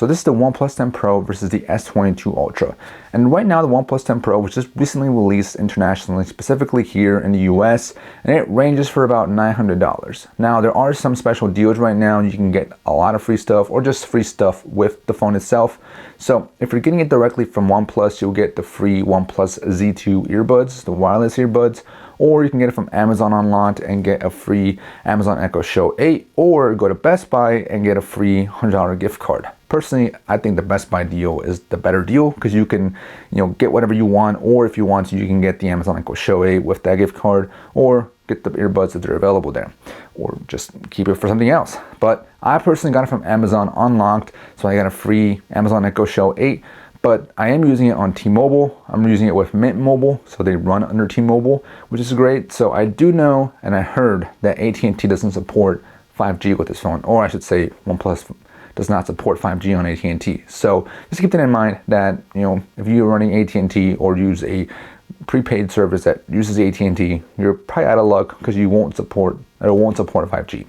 So this is the OnePlus 10 Pro versus the S22 Ultra. And right now the OnePlus 10 Pro was just recently released internationally, specifically here in the US, and it ranges for about $900. Now there are some special deals right now. You can get a lot of free stuff or just free stuff with the phone itself. So if you're getting it directly from OnePlus, you'll get the free OnePlus Z2 earbuds, the wireless earbuds, or you can get it from Amazon Unlocked and get a free Amazon Echo Show 8, or go to Best Buy and get a free $100 gift card. Personally, I think the Best Buy deal is the better deal because you can, get whatever you want, or if you want to, you can get the Amazon Echo Show 8 with that gift card, or get the earbuds if they're available there, or just keep it for something else. But I personally got it from Amazon Unlocked, so I got a free Amazon Echo Show 8. But I am using it on T-Mobile. I'm using it with Mint Mobile, so they run under T-Mobile, which is great. So I do know, and I heard that AT&T doesn't support 5G with this phone, or I should say OnePlus does not support 5G on AT&T. So just keep that in mind that, if you're running AT&T or use a prepaid service that uses AT&T, you're probably out of luck because it won't support 5G.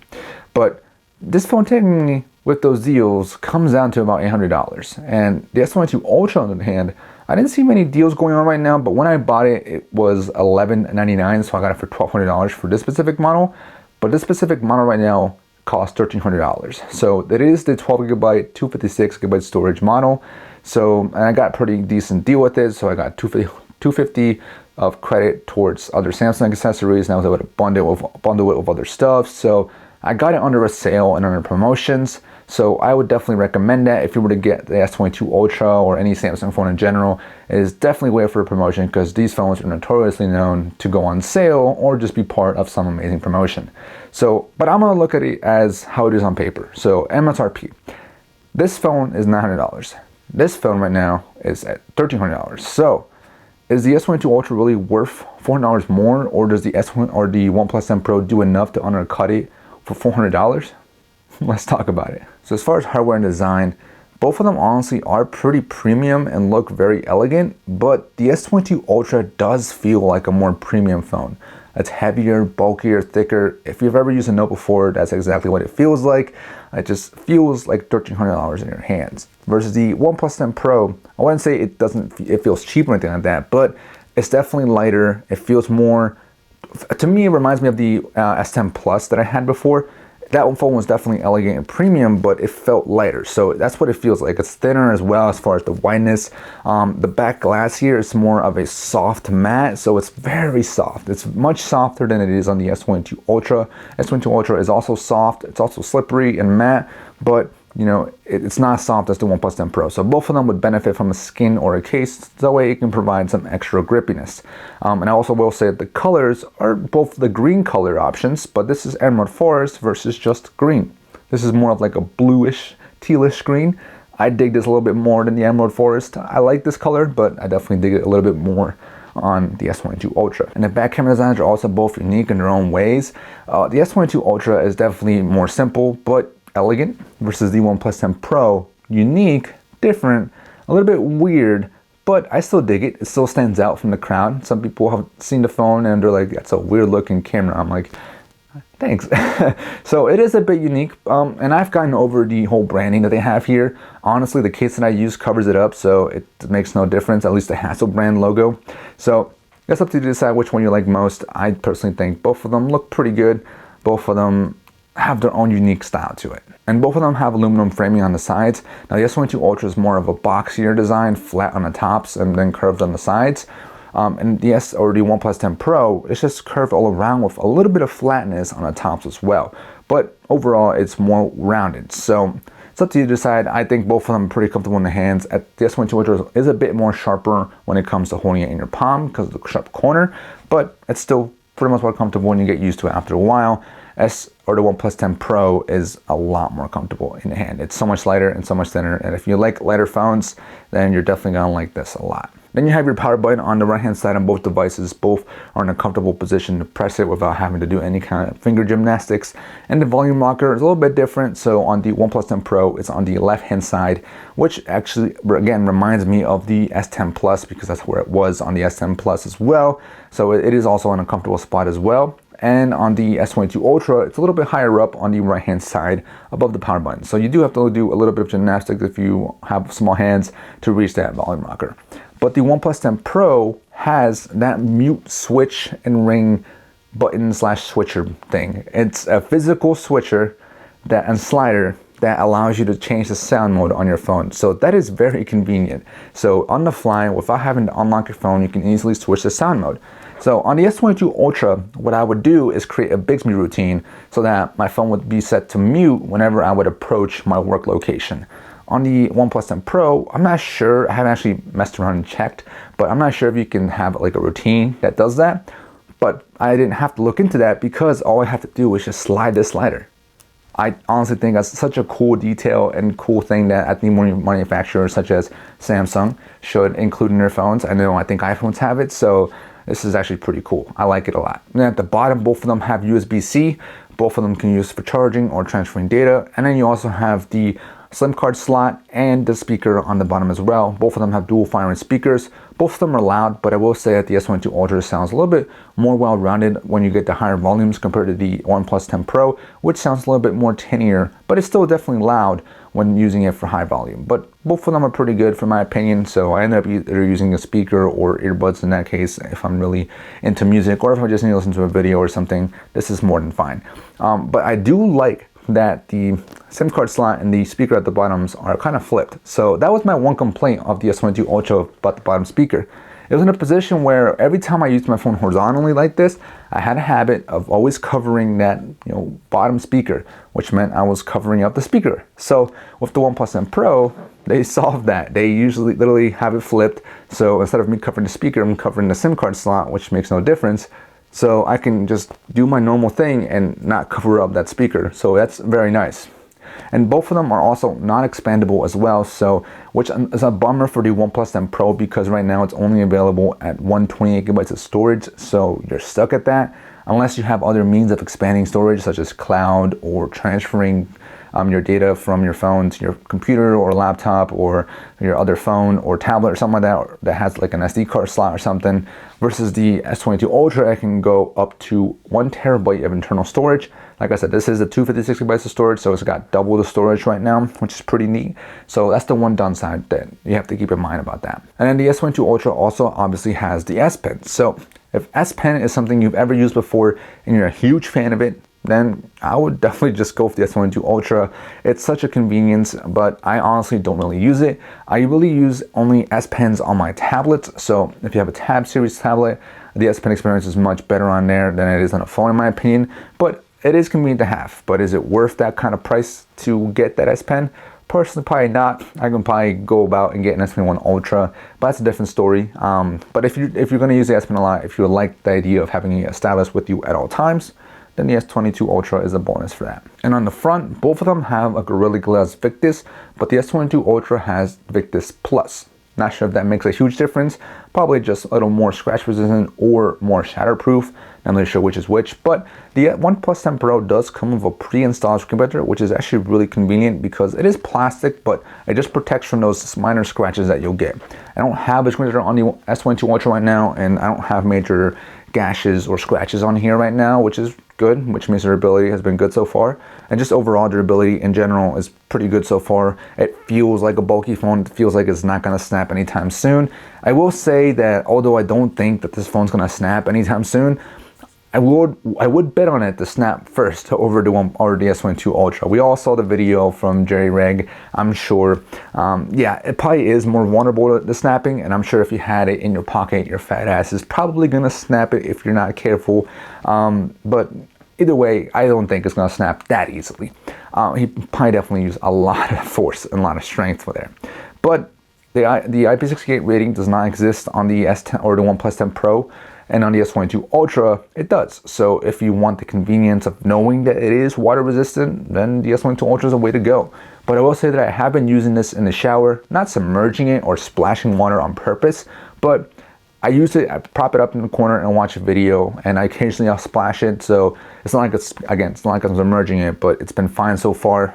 But this phone technically, with those deals, comes down to about $800. And the S22 Ultra, on the other hand, I didn't see many deals going on right now, but when I bought it, it was $1,199, so I got it for $1,200 for this specific model. But this specific model right now costs $1,300. So it is the 12 gigabyte, 256 gigabyte storage model. So, and I got a pretty decent deal with it, so I got $250 of credit towards other Samsung accessories, and I was able to bundle it with other stuff. So I got it under a sale and under promotions. So I would definitely recommend that if you were to get the S22 Ultra or any Samsung phone in general. It is definitely wait for a promotion because these phones are notoriously known to go on sale or just be part of some amazing promotion. So, but I'm gonna look at it as how it is on paper. So MSRP, this phone is $900. This phone right now is at $1,300. So is the S22 Ultra really worth $400 more, or does the OnePlus 10 Pro do enough to undercut it for $400? Let's talk about it. So as far as hardware and design, both of them honestly are pretty premium and look very elegant, but the S22 Ultra does feel like a more premium phone. It's heavier, bulkier, thicker. If you've ever used a Note before, that's exactly what it feels like. It just feels like $1,300 in your hands. Versus the OnePlus 10 Pro, I wouldn't say it feels cheap or anything like that, but it's definitely lighter. It feels more, to me, it reminds me of the S10 Plus that I had before. That phone was definitely elegant and premium, but it felt lighter. So that's what it feels like. It's thinner as well as far as the wideness. The back glass here is more of a soft matte, so it's very soft. It's much softer than it is on the S22 Ultra. S22 Ultra is also soft. It's also slippery and matte, but it's not as soft as the OnePlus 10 Pro. So both of them would benefit from a skin or a case. That way it can provide some extra grippiness. And I also will say that the colors are both the green color options, but this is Emerald Forest versus just green. This is more of like a bluish, tealish green. I dig this a little bit more than the Emerald Forest. I like this color, but I definitely dig it a little bit more on the S22 Ultra. And the back camera designs are also both unique in their own ways. The S22 Ultra is definitely more simple, but elegant, versus the OnePlus 10 Pro, unique, different, a little bit weird, but I still dig it. It still stands out from the crowd. Some people have seen the phone and they're like, that's a weird looking camera. I'm like, thanks. So it is a bit unique, and I've gotten over the whole branding that they have here. Honestly, the case that I use covers it up, so it makes no difference, at least the Hasselblad brand logo. So it's up to you to decide which one you like most. I personally think both of them look pretty good. Both of them have their own unique style to it. And both of them have aluminum framing on the sides. Now the S22 Ultra is more of a boxier design, flat on the tops and then curved on the sides. And the OnePlus 10 Pro, it's just curved all around with a little bit of flatness on the tops as well. But overall, it's more rounded. So it's up to you to decide. I think both of them are pretty comfortable in the hands. The S22 Ultra is a bit more sharper when it comes to holding it in your palm because of the sharp corner, but it's still for the most part comfortable when you get used to it after a while. The OnePlus 10 Pro is a lot more comfortable in the hand. It's so much lighter and so much thinner, and if you like lighter phones, then you're definitely gonna like this a lot. Then you have your power button on the right hand side on both devices. Both are in a comfortable position to press it without having to do any kind of finger gymnastics. And the volume rocker is a little bit different. So on the OnePlus 10 Pro, it's on the left hand side, which actually again reminds me of the S10 Plus because that's where it was on the S10 Plus as well. So it is also in a comfortable spot as well. and on the S22 Ultra, it's a little bit higher up on the right-hand side above the power button. So you do have to do a little bit of gymnastics if you have small hands to reach that volume rocker. But the OnePlus 10 Pro has that mute switch and ring button slash switcher thing. It's a physical switcher and slider that allows you to change the sound mode on your phone. So that is very convenient. So on the fly, without having to unlock your phone, you can easily switch the sound mode. So on the S22 Ultra, what I would do is create a Bixby routine so that my phone would be set to mute whenever I would approach my work location. On the OnePlus 10 Pro, I'm not sure, I haven't actually messed around and checked, but I'm not sure if you can have like a routine that does that. But I didn't have to look into that because all I have to do is just slide this slider. I honestly think that's such a cool detail and cool thing that I think more manufacturers such as Samsung should include in their phones. I think iPhones have it, so this is actually pretty cool. I like it a lot. And at the bottom, both of them have USB-C. Both of them can use for charging or transferring data. And then you also have the SIM card slot and the speaker on the bottom as well. Both of them have dual firing speakers. Both of them are loud, but I will say that the S22 Ultra sounds a little bit more well-rounded when you get the higher volumes compared to the OnePlus 10 Pro, which sounds a little bit more tinnier, but it's still definitely loud when using it for high volume. But both of them are pretty good for my opinion, so I end up either using a speaker or earbuds in that case if I'm really into music, or if I just need to listen to a video or something. This is more than fine. But I do like that the SIM card slot and the speaker at the bottoms are kind of flipped. So that was my one complaint of the S22 Ultra about the bottom speaker. It was in a position where every time I used my phone horizontally like this, I had a habit of always covering that bottom speaker, which meant I was covering up the speaker. So with the OnePlus 10 Pro, they solved that. They usually literally have it flipped. So instead of me covering the speaker, I'm covering the SIM card slot, which makes no difference. So I can just do my normal thing and not cover up that speaker. So that's very nice. And both of them are also non-expandable as well, so which is a bummer for the OnePlus 10 Pro because right now it's only available at 128 gigabytes of storage, so you're stuck at that unless you have other means of expanding storage such as cloud or transferring your data from your phone to your computer or laptop or your other phone or tablet or something like that, or that has like an SD card slot or something. Versus the S22 Ultra, I can go up to 1 terabyte of internal storage. Like I said, this is a 256 gigabytes of storage, so it's got double the storage right now, which is pretty neat. So that's the one downside that you have to keep in mind about that. And then the S22 Ultra also obviously has the S Pen. So if S Pen is something you've ever used before and you're a huge fan of it, then I would definitely just go for the S22 Ultra. It's such a convenience, but I honestly don't really use it. I really use only S Pens on my tablets. So if you have a Tab series tablet, the S Pen experience is much better on there than it is on a phone in my opinion, but it is convenient to have. But is it worth that kind of price to get that S Pen? Personally, probably not. I can probably go about and get an S21 Ultra, but that's a different story. But if you're going to use the S Pen a lot, if you like the idea of having it established with you at all times, then the S22 Ultra is a bonus for that. And on the front, both of them have a Gorilla Glass Victus, but the S22 Ultra has Victus Plus. Not sure if that makes a huge difference. Probably just a little more scratch resistant or more shatterproof. Not really sure which is which, but the OnePlus 10 Pro does come with a pre-installed screen protector, which is actually really convenient because it is plastic, but it just protects from those minor scratches that you'll get. I don't have a screen protector on the S22 Ultra right now, and I don't have major gashes or scratches on here right now, which is good, which means durability has been good so far. And just overall durability in general is pretty good so far. It feels like a bulky phone. It feels like it's not going to snap anytime soon. I will say that although I don't think that this phone's going to snap anytime soon, I would bet on it to snap first over the S22 Ultra. We all saw the video from Jerry Reg, I'm sure. Yeah, it probably is more vulnerable to snapping, and I'm sure if you had it in your pocket, your fat ass is probably gonna snap it if you're not careful. But either way, I don't think it's gonna snap that easily. He probably definitely used a lot of force and a lot of strength for there. But the IP68 rating does not exist on the S10 or the OnePlus 10 Pro. And on the S22 Ultra, it does. So if you want the convenience of knowing that it is water resistant, then the S22 Ultra is a way to go. But I will say that I have been using this in the shower, not submerging it or splashing water on purpose, but I use it, I prop it up in the corner and watch a video, and I occasionally I'll splash it. So it's not like it's not like I'm submerging it, but it's been fine so far.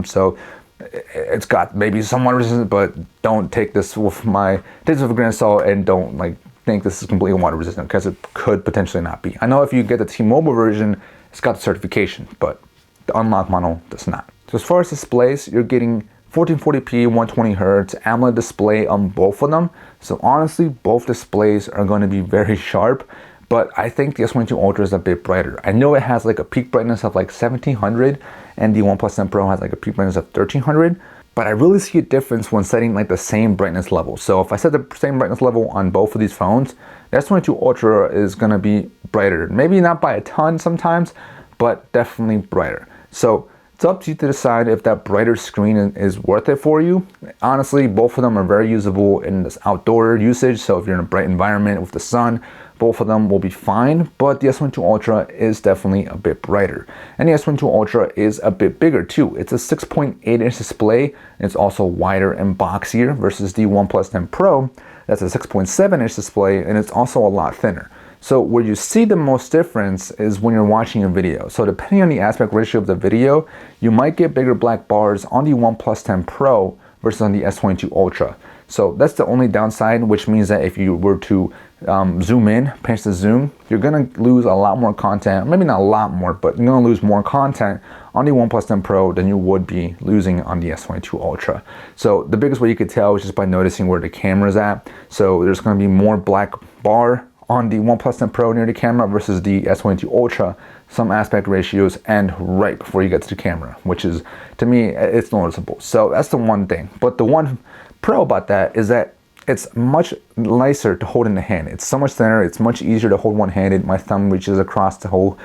So it's got maybe some water resistance, but don't take this with a grain of salt and don't like think this is completely water resistant, because it could potentially not be. I know if you get the T-Mobile version, it's got the certification, but the unlocked model does not. So as far as displays, you're getting 1440p, 120Hz AMOLED display on both of them. So honestly, both displays are going to be very sharp, but I think the S22 Ultra is a bit brighter. I know it has like a peak brightness of like 1700, and the OnePlus 10 Pro has like a peak brightness of 1300, but I really see a difference when setting like the same brightness level. So if I set the same brightness level on both of these phones, the S22 Ultra is going to be brighter. Maybe not by a ton sometimes, but definitely brighter. So it's up to you to decide if that brighter screen is worth it for you. Honestly, both of them are very usable in this outdoor usage. So if you're in a bright environment with the sun, both of them will be fine, but the S22 Ultra is definitely a bit brighter. And the S22 Ultra is a bit bigger too. It's a 6.8-inch display, and it's also wider and boxier versus the OnePlus 10 Pro. That's a 6.7-inch display, and it's also a lot thinner. So where you see the most difference is when you're watching a video. So depending on the aspect ratio of the video, you might get bigger black bars on the OnePlus 10 Pro versus on the S22 Ultra. So that's the only downside, which means that if you were to zoom in, pinch the zoom, you're gonna lose a lot more content. Maybe not a lot more, but you're gonna lose more content on the OnePlus 10 Pro than you would be losing on the S22 Ultra. So the biggest way you could tell is just by noticing where the camera's at. So there's gonna be more black bar on the OnePlus 10 Pro near the camera versus the S22 Ultra, some aspect ratios, and right before you get to the camera, which is, to me, it's noticeable. So that's the one thing. But the one pro about that is that it's much nicer to hold in the hand. It's so much thinner, it's much easier to hold one-handed. My thumb reaches across the whole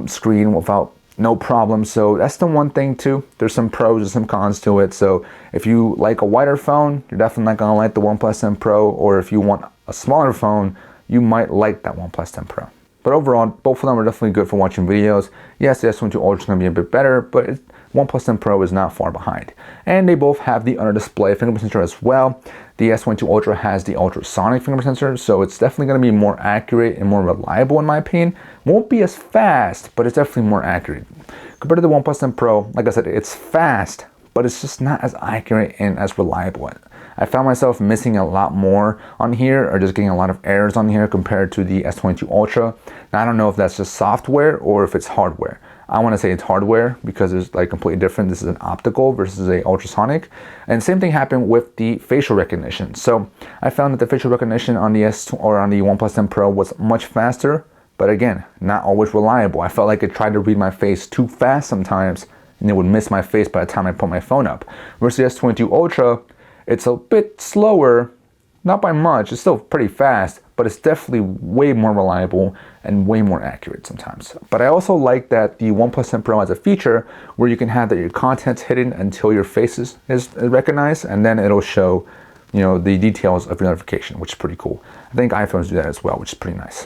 screen without no problem. So that's the one thing too. There's some pros and some cons to it. So if you like a wider phone, you're definitely not gonna like the OnePlus 10 Pro, or if you want a smaller phone, you might like that OnePlus 10 Pro. But overall, both of them are definitely good for watching videos. Yes, the S22 Ultra is going to be a bit better, but OnePlus 10 Pro is not far behind. And they both have the under-display fingerprint sensor as well. The S22 Ultra has the ultrasonic fingerprint sensor, so it's definitely going to be more accurate and more reliable in my opinion. Won't be as fast, but it's definitely more accurate. Compared to the OnePlus 10 Pro, like I said, it's fast, but it's just not as accurate and as reliable. I found myself missing a lot more on here, or just getting a lot of errors on here compared to the S22 Ultra. Now, I don't know if that's just software or if it's hardware. I want to say it's hardware because it's like completely different. This is an optical versus a ultrasonic. And same thing happened with the facial recognition. So I found that the facial recognition on the on the OnePlus 10 Pro was much faster, but again, not always reliable. I felt like it tried to read my face too fast sometimes, and it would miss my face by the time I put my phone up. Versus the S22 Ultra, it's a bit slower, not by much, it's still pretty fast, but it's definitely way more reliable and way more accurate sometimes. But I also like that the OnePlus 10 Pro has a feature where you can have that your content's hidden until your face is recognized, and then it'll show, you know, the details of your notification, which is pretty cool. I think iPhones do that as well, which is pretty nice.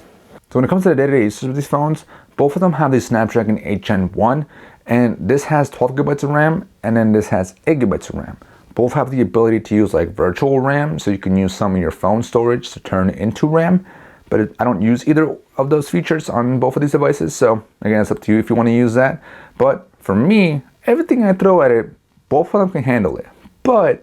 So when it comes to the day-to-day usage of these phones, both of them have the Snapdragon 8 Gen 1, and this has 12 gigabytes of RAM, and then this has 8 gigabytes of RAM. Both have the ability to use like virtual RAM, so you can use some of your phone storage to turn it into RAM, but I don't use either of those features on both of these devices, so again, it's up to you if you want to use that. But for me, everything I throw at it, both of them can handle it. But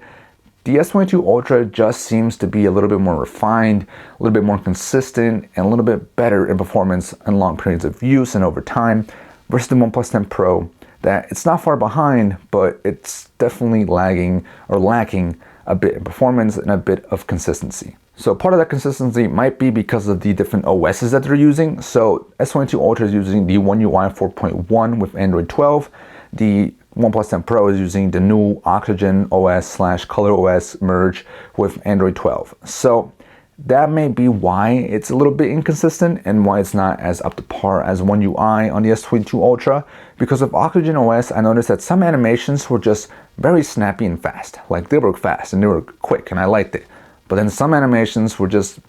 the S22 Ultra just seems to be a little bit more refined, a little bit more consistent, and a little bit better in performance in long periods of use and over time, versus the OnePlus 10 Pro, that it's not far behind, but it's definitely lagging or lacking a bit in performance and a bit of consistency. So part of that consistency might be because of the different OSs that they're using. So S22 Ultra is using the One UI 4.1 with Android 12. The OnePlus 10 Pro is using the new Oxygen OS / Color OS merge with Android 12. So that may be why it's a little bit inconsistent and why it's not as up to par as One UI on the S22 Ultra. Because of Oxygen OS, I noticed that some animations were just very snappy and fast. Like they were fast and they were quick and I liked it. But then some animations were just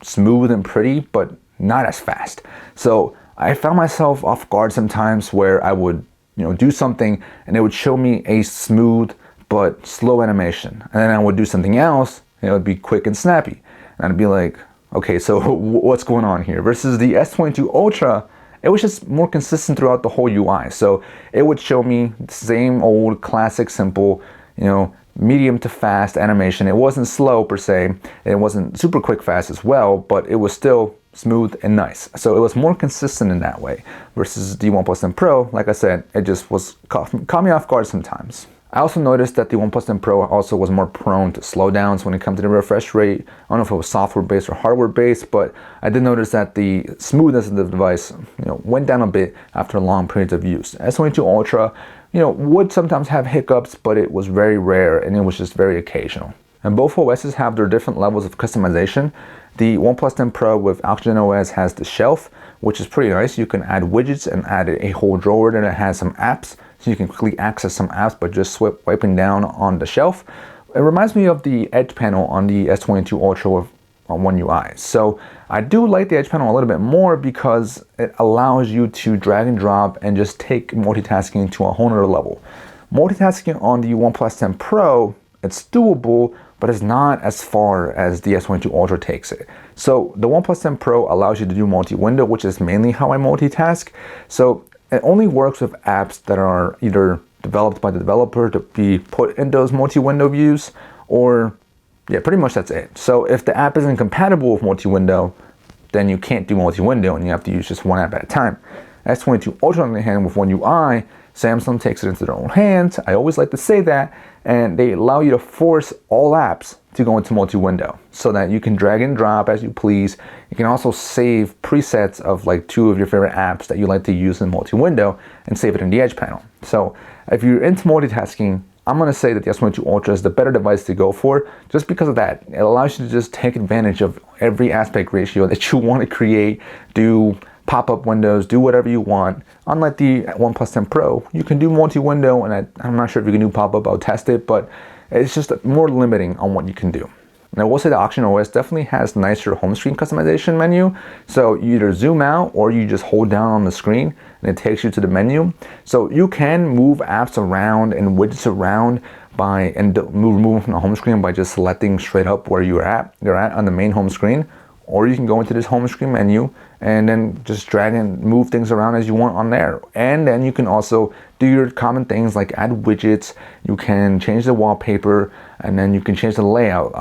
smooth and pretty, but not as fast. So I found myself off guard sometimes where I would, do something and it would show me a smooth but slow animation. And then I would do something else and it would be quick and snappy. And I'd be like, okay, so what's going on here? Versus the S22 Ultra, it was just more consistent throughout the whole UI. So it would show me the same old classic, simple, medium to fast animation. It wasn't slow per se, and it wasn't super quick fast as well, but it was still smooth and nice. So it was more consistent in that way versus the OnePlus 10 Pro. Like I said, it just was caught me off guard sometimes. I also noticed that the OnePlus 10 Pro also was more prone to slowdowns when it comes to the refresh rate. I don't know if it was software-based or hardware-based, but I did notice that the smoothness of the device, went down a bit after long periods of use. S22 Ultra, would sometimes have hiccups, but it was very rare and it was just very occasional. And both OSs have their different levels of customization. The OnePlus 10 Pro with Oxygen OS has the shelf, which is pretty nice. You can add widgets and add a whole drawer that has some apps. So you can quickly access some apps by just swiping down on the shelf. It reminds me of the Edge panel on the S22 Ultra with One UI. So I do like the Edge panel a little bit more because it allows you to drag and drop and just take multitasking to a whole nother level. Multitasking on the OnePlus 10 Pro, it's doable, but it's not as far as the S22 Ultra takes it. So the OnePlus 10 Pro allows you to do multi-window, which is mainly how I multitask. So it only works with apps that are either developed by the developer to be put in those multi-window views, or yeah, pretty much that's it. So if the app isn't compatible with multi-window, then you can't do multi-window and you have to use just one app at a time. S22 Ultra on the hand with One UI, Samsung takes it into their own hands. I always like to say that, and they allow you to force all apps to go into multi-window so that you can drag and drop as you please. You can also save presets of like 2 of your favorite apps that you like to use in multi-window and save it in the Edge panel. So if you're into multitasking, I'm gonna say that the S22 Ultra is the better device to go for just because of that. It allows you to just take advantage of every aspect ratio that you want to create, do pop-up windows, do whatever you want. Unlike the OnePlus 10 Pro, you can do multi-window, and I'm not sure if you can do pop-up, I'll test it, but it's just more limiting on what you can do. And I will say the Oxygen OS definitely has nicer home screen customization menu. So you either zoom out or you just hold down on the screen and it takes you to the menu. So you can move apps around and widgets around move from the home screen by just selecting straight up where you're at on the main home screen. Or you can go into this home screen menu and then just drag and move things around as you want on there. And then you can also do your common things like add widgets, you can change the wallpaper, and then you can change the layout,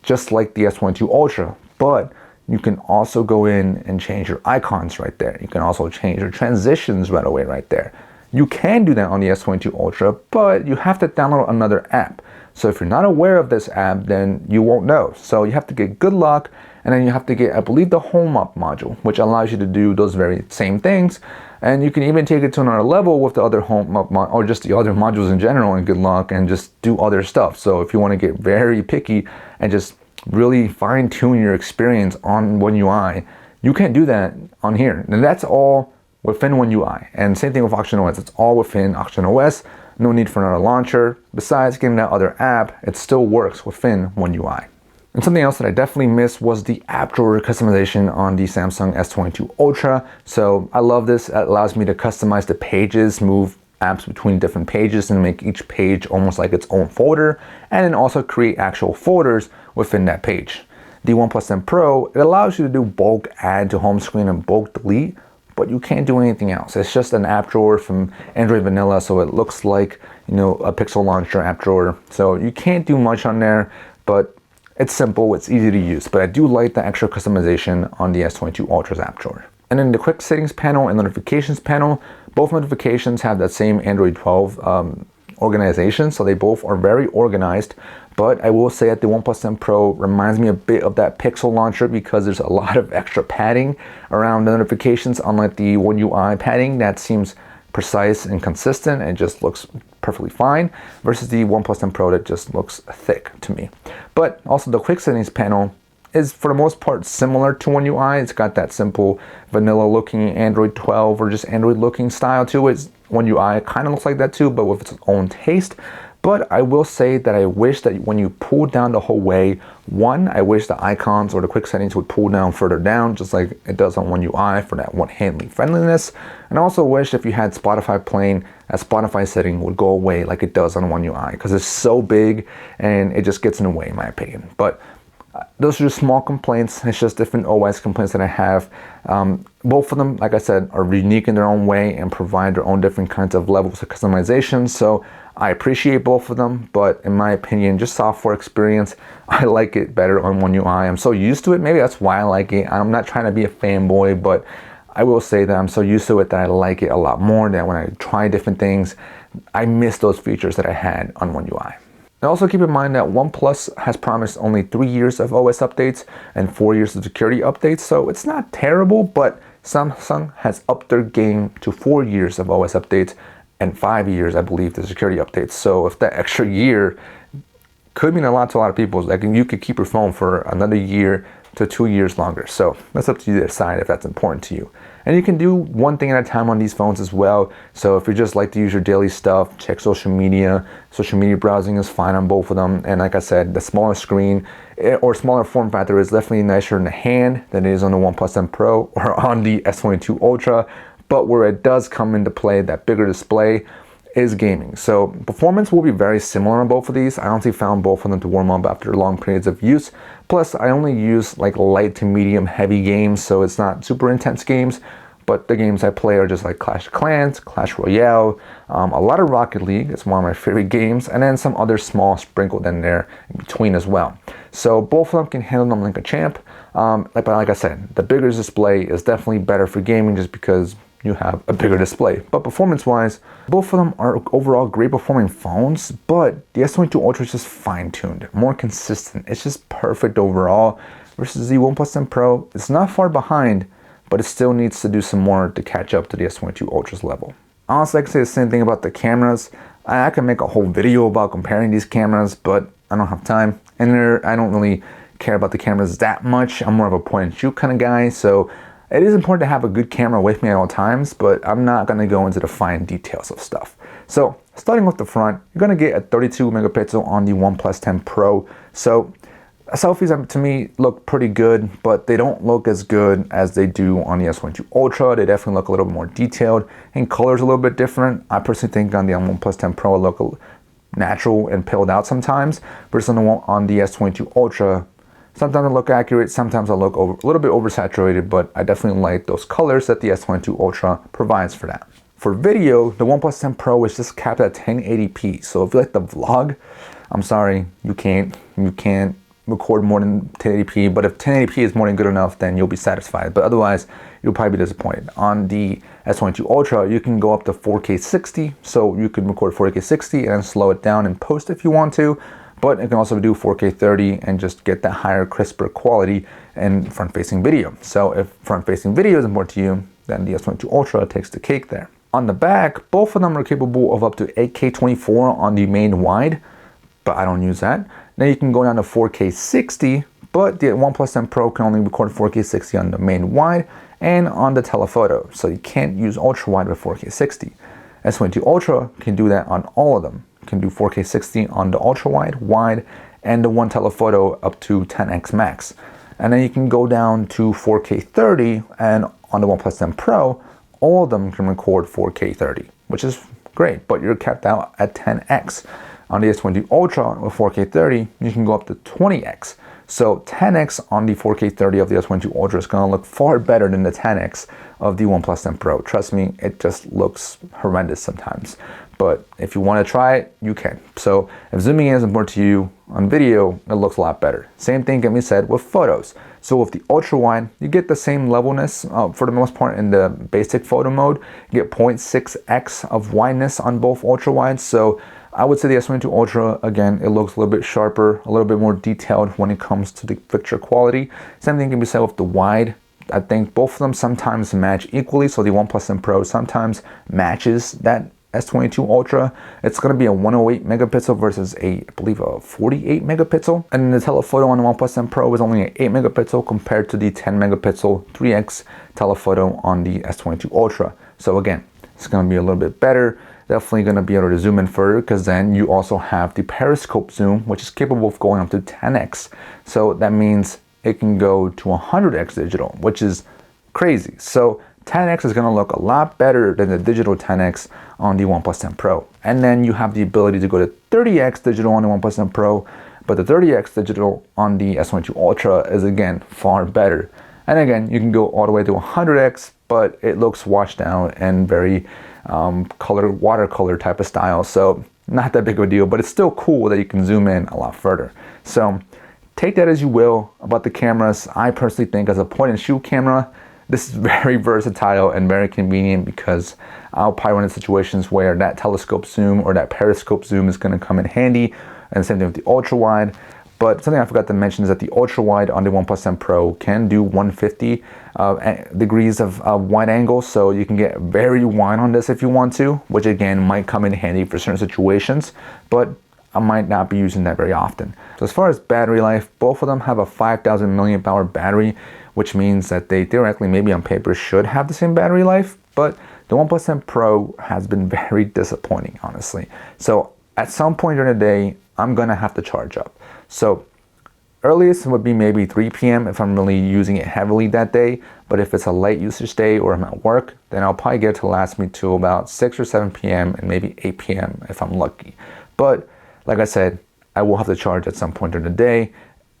just like the S22 Ultra. But you can also go in and change your icons right there. You can also change your transitions right away right there. You can do that on the S22 Ultra, but you have to download another app. So if you're not aware of this app, then you won't know. So you have to get good luck, and then you have to get, I believe, the Home Up module, which allows you to do those very same things. And you can even take it to another level with the other Home Up or just the other modules in general, and good luck, and just do other stuff. So if you want to get very picky and just really fine tune your experience on One UI, you can't do that on here. And that's all within One UI. And same thing with Oxygen OS, it's all within Oxygen OS. No need for another launcher. Besides getting that other app, it still works within One UI. And something else that I definitely missed was the app drawer customization on the Samsung S22 Ultra. So I love this. It allows me to customize the pages, move apps between different pages and make each page almost like its own folder, and then also create actual folders within that page. The OnePlus 10 Pro, it allows you to do bulk add to home screen and bulk delete, but you can't do anything else. It's just an app drawer from Android Vanilla, so it looks like, a Pixel Launcher app drawer. So you can't do much on there, but it's simple, it's easy to use. But I do like the extra customization on the S22 Ultra's app drawer. And in the quick settings panel and notifications panel, both notifications have that same Android 12 organization, so they both are very organized. But I will say that the OnePlus 10 Pro reminds me a bit of that Pixel Launcher because there's a lot of extra padding around the notifications, unlike the One UI padding that seems precise and consistent and just looks perfectly fine, versus the OnePlus 10 Pro that just looks thick to me. But also the quick settings panel is for the most part similar to One UI. It's got that simple vanilla looking Android 12 or just Android looking style to it. One UI kind of looks like that too, but with its own taste. But I will say that I wish that when you pull down the whole way, I wish the icons or the quick settings would pull down further down, just like it does on One UI for that one-handly friendliness. And I also wish if you had Spotify playing, that Spotify setting would go away like it does on One UI, because it's so big and it just gets in the way, in my opinion. But Those are just small complaints. It's just different OS complaints that I have. Both of them, like I said, are unique in their own way and provide their own different kinds of levels of customization. So I appreciate both of them, but in my opinion, just software experience, I like it better on One UI. I'm so used to it. Maybe that's why I like it. I'm not trying to be a fanboy, but I will say that I'm so used to it that I like it a lot more. That when I try different things, I miss those features that I had on One UI. And also keep in mind that OnePlus has promised only 3 years of OS updates and 4 years of security updates, so it's not terrible, but Samsung has upped their game to 4 years of OS updates and 5 years, I believe, the security updates. So if that extra year could mean a lot to a lot of people, like you could keep your phone for another year to 2 years longer. So that's up to you to decide if that's important to you. And you can do one thing at a time on these phones as well. So if you just like to use your daily stuff, check social media browsing is fine on both of them. And like I said, the smaller screen or smaller form factor is definitely nicer in the hand than it is on the OnePlus 10 Pro or on the S22 Ultra. But where it does come into play, that bigger display, is gaming. So performance will be very similar on both of these. I honestly found both of them to warm up after long periods of use. Plus, I only use like light to medium heavy games, so it's not super intense games, but the games I play are just like Clash of Clans, Clash Royale, a lot of Rocket League, it's one of my favorite games, and then some other small sprinkled in there in between as well. So both of them can handle them like a champ. But like I said, the bigger display is definitely better for gaming just because you have a bigger display. But performance-wise, both of them are overall great performing phones, but the S22 Ultra is just fine-tuned, more consistent. It's just perfect overall versus the OnePlus 10 Pro. It's not far behind, but it still needs to do some more to catch up to the S22 Ultra's level. Honestly, I can say the same thing about the cameras. I can make a whole video about comparing these cameras, but I don't have time. And I don't really care about the cameras that much. I'm more of a point and shoot kind of guy, so it is important to have a good camera with me at all times, but I'm not going to go into the fine details of stuff. So starting with the front, you're going to get a 32 megapixel on the OnePlus 10 Pro. So selfies to me look pretty good, but they don't look as good as they do on the S22 Ultra. They definitely look a little bit more detailed and colors a little bit different. I personally think on the OnePlus 10 Pro look natural and pilled out sometimes, versus on the S22 Ultra, sometimes I look accurate, sometimes I look a little bit oversaturated, but I definitely like those colors that the S22 Ultra provides for that. For video, the OnePlus 10 Pro is just capped at 1080p. So if you like the vlog, I'm sorry, you can't record more than 1080p, but if 1080p is more than good enough, then you'll be satisfied. But otherwise, you'll probably be disappointed. On the S22 Ultra, you can go up to 4K 60, so you can record 4K 60 and then slow it down in post if you want to. But it can also do 4K 30 and just get that higher, crisper quality in front-facing video. So if front-facing video is important to you, then the S22 Ultra takes the cake there. On the back, both of them are capable of up to 8K 24 on the main wide, but I don't use that. Then you can go down to 4K 60, but the OnePlus 10 Pro can only record 4K 60 on the main wide and on the telephoto. So you can't use ultra wide with 4K 60. S22 Ultra can do that on all of them. Can do 4K 60 on the ultra wide, and the one telephoto up to 10x max. And then you can go down to 4K 30, and on the OnePlus 10 Pro, all of them can record 4K 30, which is great, but you're capped out at 10x. On the S22 Ultra with 4K 30, you can go up to 20x. So 10x on the 4K 30 of the S22 Ultra is going to look far better than the 10x of the OnePlus 10 Pro. Trust me, it just looks horrendous sometimes. But if you want to try it, you can. So if zooming in is important to you on video, it looks a lot better. Same thing can be said with photos. So with the ultra wide, you get the same levelness for the most part in the basic photo mode. You get 0.6x of wideness on both ultra wides. So I would say the S22 Ultra, again, it looks a little bit sharper, a little bit more detailed when it comes to the picture quality. Same thing can be said with the wide. I think both of them sometimes match equally. So the OnePlus 10 Pro sometimes matches that S22 Ultra. It's going to be a 108 megapixel versus I believe a 48 megapixel. And the telephoto on the OnePlus 10 Pro is only an 8 megapixel compared to the 10 megapixel 3x telephoto on the S22 Ultra. So again, it's going to be a little bit better. Definitely going to be able to zoom in further, because then you also have the periscope zoom, which is capable of going up to 10x. So that means it can go to 100x digital, which is crazy. So 10x is going to look a lot better than the digital 10x on the OnePlus 10 Pro. And then you have the ability to go to 30x digital on the OnePlus 10 Pro, but the 30x digital on the S22 Ultra is again far better. And again, you can go all the way to 100x, but it looks washed out and very watercolor type of style. So not that big of a deal, but it's still cool that you can zoom in a lot further. So take that as you will about the cameras. I personally think as a point and shoot camera, this is very versatile and very convenient, because I'll probably run into situations where that telescope zoom or that periscope zoom is going to come in handy, and same thing with the ultra wide. But something I forgot to mention is that the ultra wide on the OnePlus 10 Pro can do 150 degrees of wide angle, so you can get very wide on this if you want to, which again might come in handy for certain situations, but I might not be using that very often. So as far as battery life, both of them have a 5,000 milliamp hour battery, which means that they theoretically, maybe on paper, should have the same battery life, but the OnePlus 10 Pro has been very disappointing, honestly. So at some point during the day, I'm gonna have to charge up. So earliest would be maybe 3 p.m. if I'm really using it heavily that day, but if it's a late usage day or I'm at work, then I'll probably get it to last me to about 6 or 7 p.m. and maybe 8 p.m. if I'm lucky. But like I said, I will have to charge at some point during the day,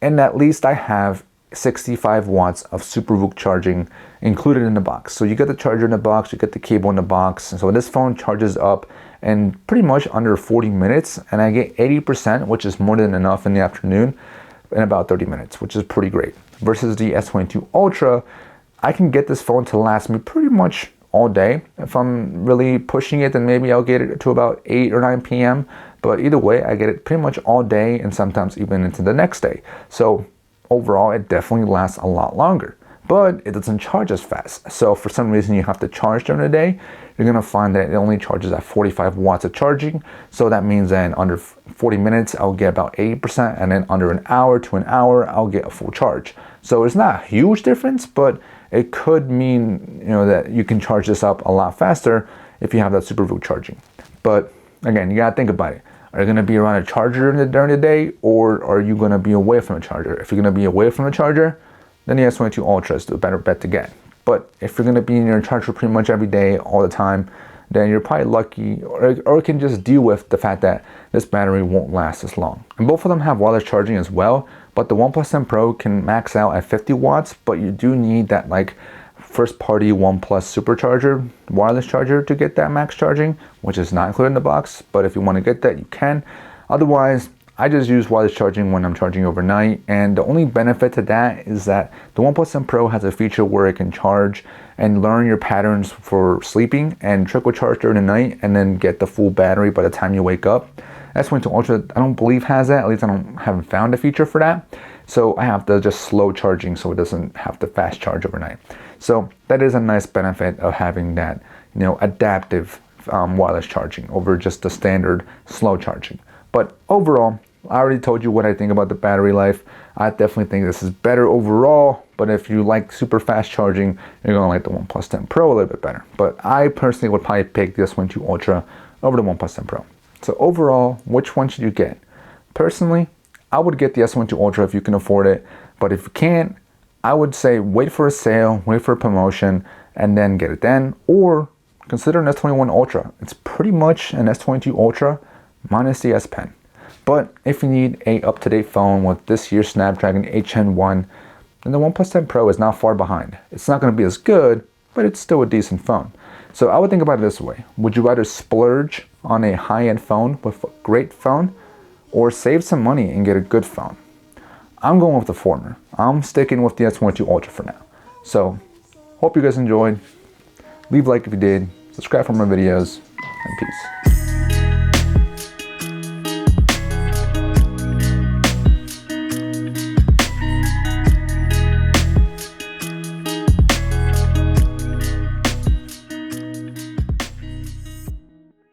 and at least I have 65 watts of SuperVOOC charging included in the box. So you get the charger in the box, you get the cable in the box, and so this phone charges up in pretty much under 40 minutes, and I get 80%, which is more than enough in the afternoon, in about 30 minutes, which is pretty great. Versus the S22 Ultra, I can get this phone to last me pretty much all day. If I'm really pushing it, then maybe I'll get it to about 8 or 9 p.m. But either way, I get it pretty much all day, and sometimes even into the next day. So overall, it definitely lasts a lot longer, but it doesn't charge as fast. So for some reason you have to charge during the day, you're gonna find that it only charges at 45 watts of charging. So that means that in under 40 minutes, I'll get about 80%, and then under an hour to an hour, I'll get a full charge. So it's not a huge difference, but it could mean, you know, that you can charge this up a lot faster if you have that SuperVOOC charging. But again, you gotta think about it. Are you going to be around a charger during the day, or are you going to be away from a charger? If you're going to be away from a charger, then the S22 Ultra is the better bet to get. But if you're going to be in your charger pretty much every day, all the time, then you're probably lucky, or can just deal with the fact that this battery won't last as long. And both of them have wireless charging as well, but the OnePlus 10 Pro can max out at 50 watts, but you do need that like first party OnePlus supercharger, wireless charger, to get that max charging, which is not included in the box, but if you want to get that, you can. Otherwise, I just use wireless charging when I'm charging overnight, and the only benefit to that is that the OnePlus 10 Pro has a feature where it can charge and learn your patterns for sleeping and trickle charge during the night, and then get the full battery by the time you wake up. S22 Ultra, I don't believe has that, at least haven't found a feature for that. So I have to just slow charging so it doesn't have to fast charge overnight. So that is a nice benefit of having that, you know, adaptive wireless charging over just the standard slow charging. But overall, I already told you what I think about the battery life. I definitely think this is better overall, but if you like super fast charging, you're gonna like the OnePlus 10 Pro a little bit better. But I personally would probably pick the S22 Ultra over the OnePlus 10 Pro. So overall, which one should you get? Personally, I would get the S22 Ultra if you can afford it, but if you can't, I would say wait for a sale, wait for a promotion, and then get it then, or consider an S21 Ultra. It's pretty much an S22 Ultra minus the S Pen. But if you need a up-to-date phone with this year's Snapdragon 8 Gen 1, then the OnePlus 10 Pro is not far behind. It's not going to be as good, but it's still a decent phone. So I would think about it this way. Would you rather splurge on a high-end phone with a great phone, or save some money and get a good phone? I'm going with the former. I'm sticking with the S22 Ultra for now. So, hope you guys enjoyed. Leave a like if you did. Subscribe for more videos, and peace.